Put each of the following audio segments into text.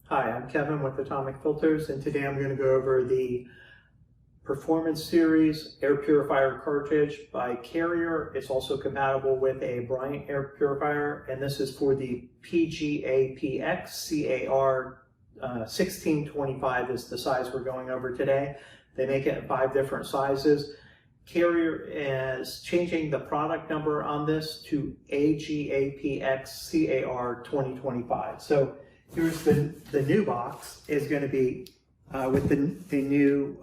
Hi, I'm Kevin with Atomic Filters, and today I'm going to go over the Performance Series Air Purifier Cartridge by Carrier. It's also compatible with a Bryant Air Purifier, and this is for the PGAPXCAR1625 is the size we're going over today. They make it in 5 different sizes. Carrier is changing the product number on this to AGAPXCAR1625. So here's the new box is going to be with the new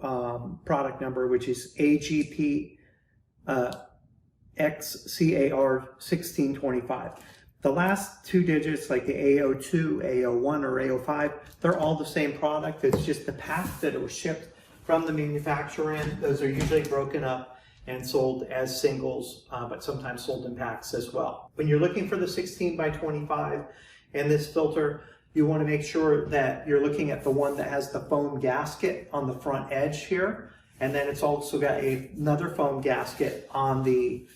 product number, which is AGAPXCAR1625. The last 2 digits, like the A02, A01, or A05, they're all the same product. It's just the pack that it was shipped from the manufacturer in. Those are usually broken up and sold as singles, but sometimes sold in packs as well. When you're looking for the 16 by 25 and this filter, you want to make sure that you're looking at the one that has the foam gasket on the front edge here, and then it's also got another foam gasket on the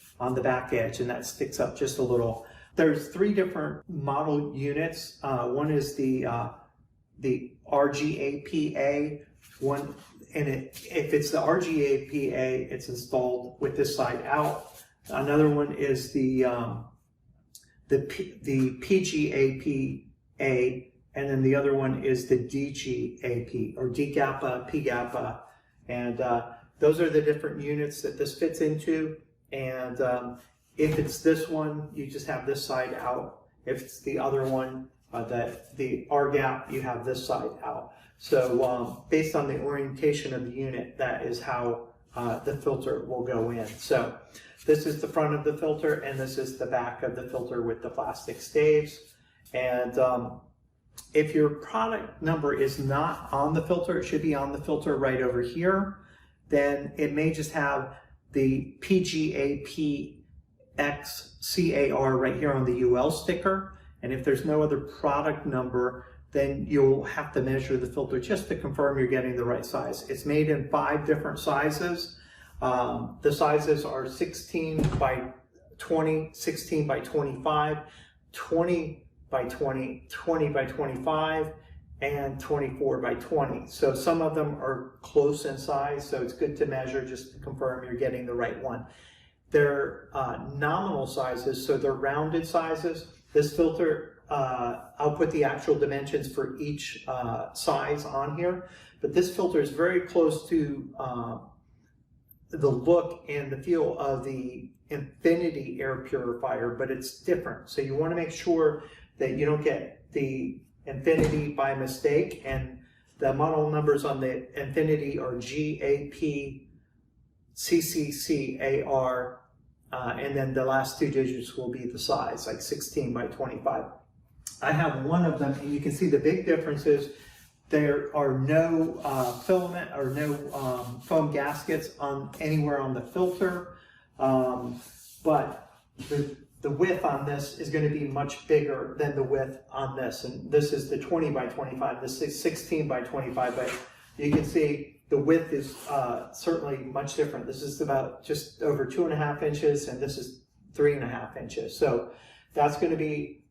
back edge, and that sticks up just a little. There's 3 different model units. One is the RGAPA one, and if it's the RGAPA, it's installed with this side out. Another one is the PGAPA, and then the other one is the DGAP, or DGAPA, PGAPA, and those are the different units that this fits into. And if it's this one, you just have this side out. If it's the other one, the RGAP, you have this side out. So based on the orientation of the unit, that is how the filter will go in. So this is the front of the filter, and this is the back of the filter with the plastic staves. And if your product number is not on the filter, it should be on the filter right over here, then it may just have the PGAPXCAR right here on the UL sticker. And if there's no other product number, then you'll have to measure the filter just to confirm you're getting the right size. It's made in 5 different sizes. The sizes are 16 by 20, 16 by 25, 20 by 20, 20 by 25, and 24 by 20. So some of them are close in size, so it's good to measure just to confirm you're getting the right one. They're nominal sizes, so they're rounded sizes. This filter, I'll put the actual dimensions for each size on here, but this filter is very close to the look and the feel of the Infinity Air Purifier, but it's different. So you want to make sure that you don't get the Infinity by mistake, and the model numbers on the Infinity are GAPCCCAR, and then the last 2 digits will be the size, like 16 by 25. I have one of them, and you can see the big difference is there are no filament or no foam gaskets on anywhere on the filter, but the width on this is going to be much bigger than the width on this, and this is the 20 by 25, this is 16 by 25, but you can see the width is certainly much different. This is about just over 2.5 inches, and this is 3.5 inches. So that's going to be,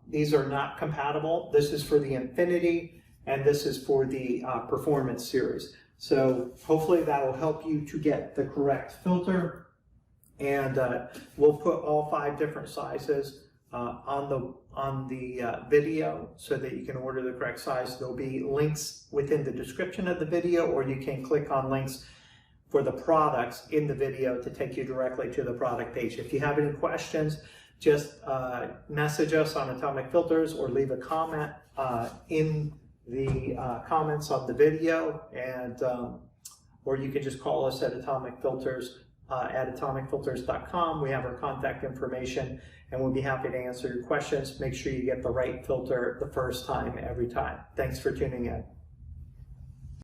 these are not compatible. This is for the Infinity, and this is for the Performance Series. So hopefully that will help you to get the correct filter. And we'll put all 5 different sizes on the video so that you can order the correct size. There'll be links within the description of the video, or you can click on links for the products in the video to take you directly to the product page. If you have any questions, just message us on Atomic Filters or leave a comment in the comments on the video, and or you can just call us at Atomic Filters at atomicfilters.com. We have our contact information, and we'll be happy to answer your questions. Make sure you get the right filter the first time, every time. Thanks for tuning in.